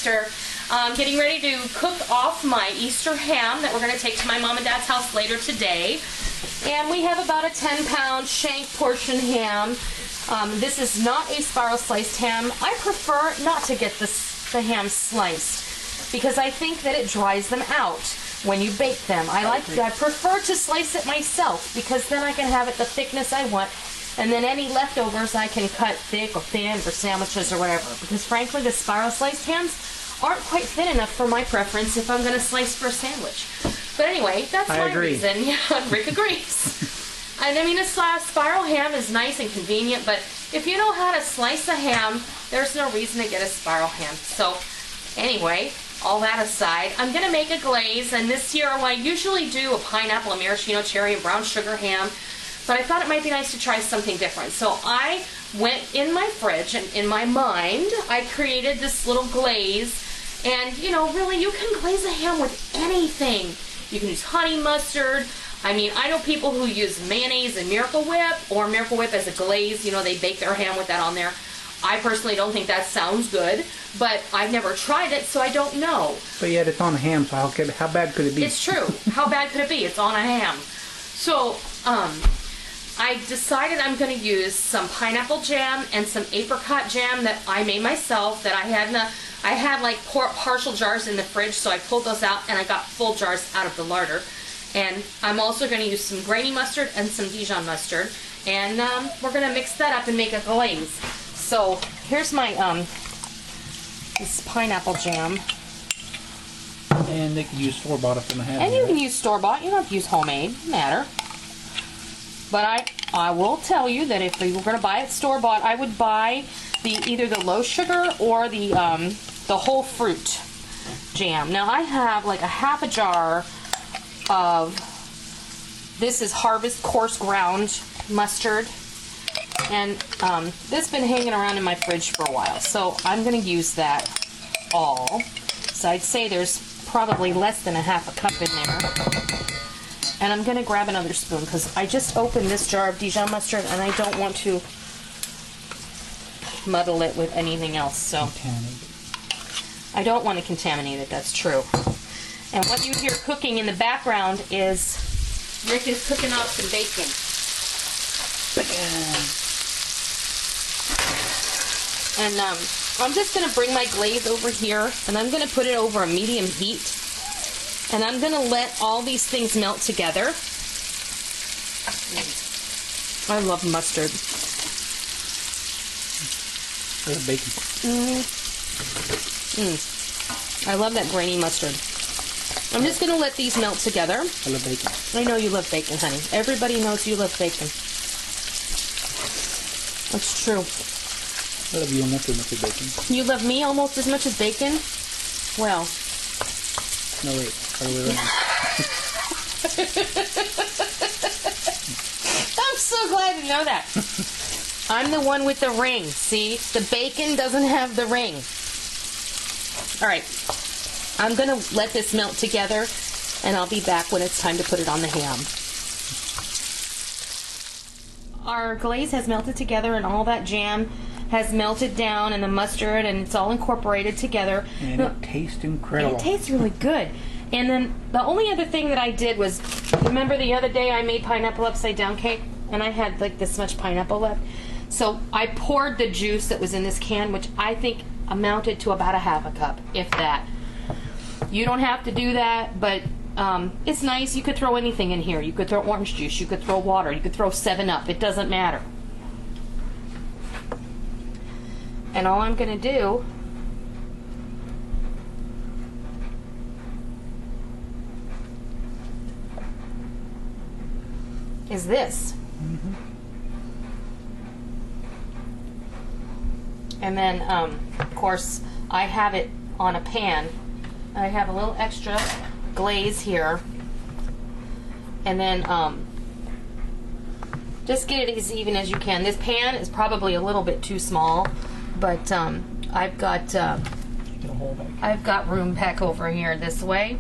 Easter. Getting ready to cook off my Easter ham that we're going to take to my mom and dad's house later today. And we have about a 10-pound Shank portion ham. This is not a spiral sliced ham. I prefer not to get the ham sliced because I think that it dries them out when you bake them. I prefer to slice it myself because then I can have it the thickness I want, and then any leftovers I can cut thick or thin for sandwiches or whatever, because frankly the spiral sliced hams aren't quite thin enough for my preference if I'm going to slice for a sandwich. But anyway, that's my reason. Yeah, Rick agrees. And I mean, a spiral ham is nice and convenient, but if you know how to slice a ham, there's no reason to get a spiral ham. So anyway, all that aside, I'm going to make a glaze, and this year I usually do a pineapple, a maraschino cherry, and brown sugar ham, but I thought it might be nice to try something different. So I went in my fridge, and in my mind, I created this little glaze. And, you know, really, you can glaze a ham with anything. You can use honey mustard. I mean, I know people who use mayonnaise and Miracle Whip, or Miracle Whip as a glaze. You know, they bake their ham with that on there. I personally don't think that sounds good, but I've never tried it, so I don't know. But yet it's on a ham, so how bad could it be? It's true. How bad could it be? It's on a ham. So, I decided I'm going to use some pineapple jam and some apricot jam that I made myself, that I had like partial jars in the fridge, so I pulled those out and I got full jars out of the larder. And I'm also going to use some grainy mustard and some Dijon mustard, and we're going to mix that up and make a glaze. So here's my this pineapple jam. And they can use store-bought if they don't have And you can use store-bought. You don't have to use homemade. Doesn't matter. But I will tell you that if you were going to buy it store-bought, I would buy either the low sugar or the whole fruit jam. Now I have like a half a jar of, this is Harvest coarse ground mustard, and this has been hanging around in my fridge for a while, so I'm going to use that all. So I'd say there's probably less than a half a cup in there. And I'm going to grab another spoon because I just opened this jar of Dijon mustard and I don't want to muddle it with anything else. So I don't want to contaminate it, that's true. And what you hear cooking in the background is Rick is cooking up some bacon. And I'm just going to bring my glaze over here and I'm going to put it over a medium heat. And I'm going to let all these things melt together. I love mustard. Bacon. I love that grainy mustard. I'm just going to let these melt together. I love bacon. I know you love bacon, honey. Everybody knows you love bacon. That's true. I love you almost as much as bacon. You love me almost as much as bacon? Well. No, wait. Other way around. I'm so glad to know that. I'm the one with the ring. See? The bacon doesn't have the ring. Alright. I'm going to let this melt together, and I'll be back when it's time to put it on the ham. Our glaze has melted together, and all that jam has melted down, and the mustard, and it's all incorporated together. And it tastes incredible. It tastes really good. And then the only other thing that I did was, remember the other day I made pineapple upside down cake, and I had like this much pineapple left. So I poured the juice that was in this can, which I think amounted to about a half a cup, if that. You don't have to do that, but it's nice. You could throw anything in here. You could throw orange juice, you could throw water, you could throw 7-Up. It doesn't matter. And all I'm going to do is this. And then, of course, I have it on a pan. I have a little extra glaze here. And then, just get it as even as you can. This pan is probably a little bit too small, but I've got room back over here this way.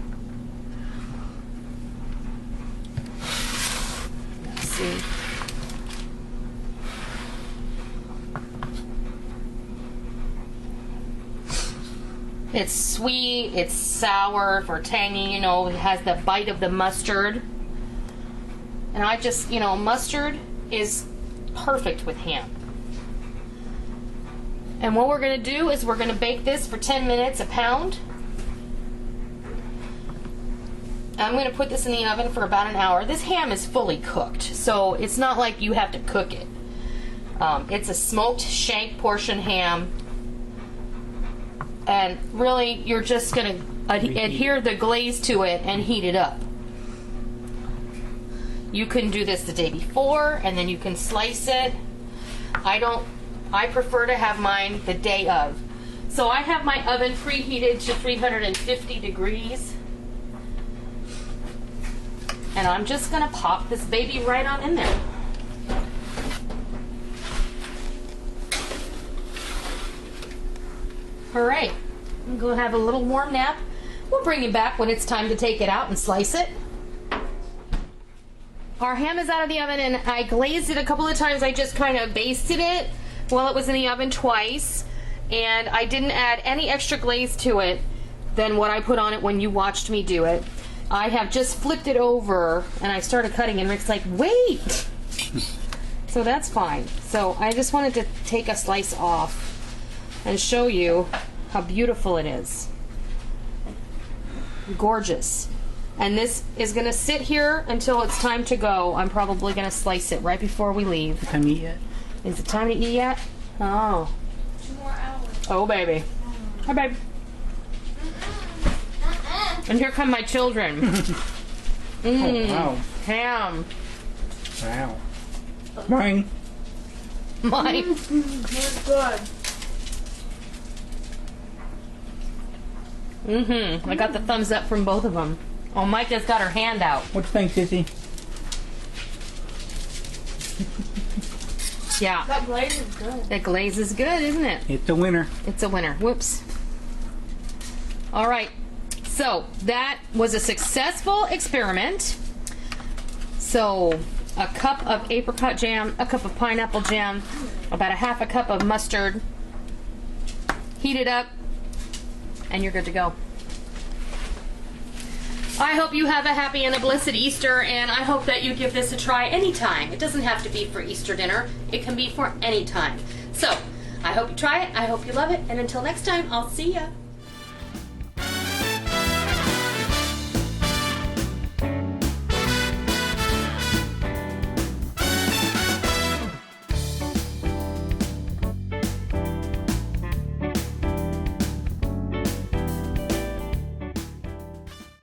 Let's see. It's sweet, it's sour or tangy, you know, it has the bite of the mustard. And I just, you know, mustard is perfect with ham. And what we're going to do is we're going to bake this for 10 minutes a pound. I'm going to put this in the oven for about an hour. This ham is fully cooked, so it's not like you have to cook it. It's a smoked shank portion ham. And really, you're just going to adhere the glaze to it and heat it up. You can do this the day before, and then you can slice it. I prefer to have mine the day of. So I have my oven preheated to 350 degrees. And I'm just gonna pop this baby right on in there. All right, I'm gonna have a little warm nap. We'll bring it back when it's time to take it out and slice it. Our ham is out of the oven, and I glazed it a couple of times. I just kind of basted it while it was in the oven twice, and I didn't add any extra glaze to it than what I put on it when you watched me do it. I have just flipped it over, and I started cutting, and Rick's like, wait! So that's fine. So I just wanted to take a slice off and show you how beautiful it is. Gorgeous. And this is going to sit here until it's time to go. I'm probably going to slice it right before we leave. Time to eat yet? Is it time to eat yet? Oh. 2 more hours. Oh, baby. Hi, babe. And here come my children. Oh, wow. Ham. Wow. Mine. Mine. It's good. I got the thumbs up from both of them. Oh, Micah's got her hand out. What do you think, Sissy? Yeah. That glaze is good. That glaze is good, isn't it? It's a winner. It's a winner. Whoops. All right. So that was a successful experiment. So a cup of apricot jam, a cup of pineapple jam, about a half a cup of mustard. Heat it up, and you're good to go. I hope you have a happy and a blessed Easter, and I hope that you give this a try anytime. It doesn't have to be for Easter dinner. It can be for any time. So, I hope you try it, I hope you love it, and until next time, I'll see ya.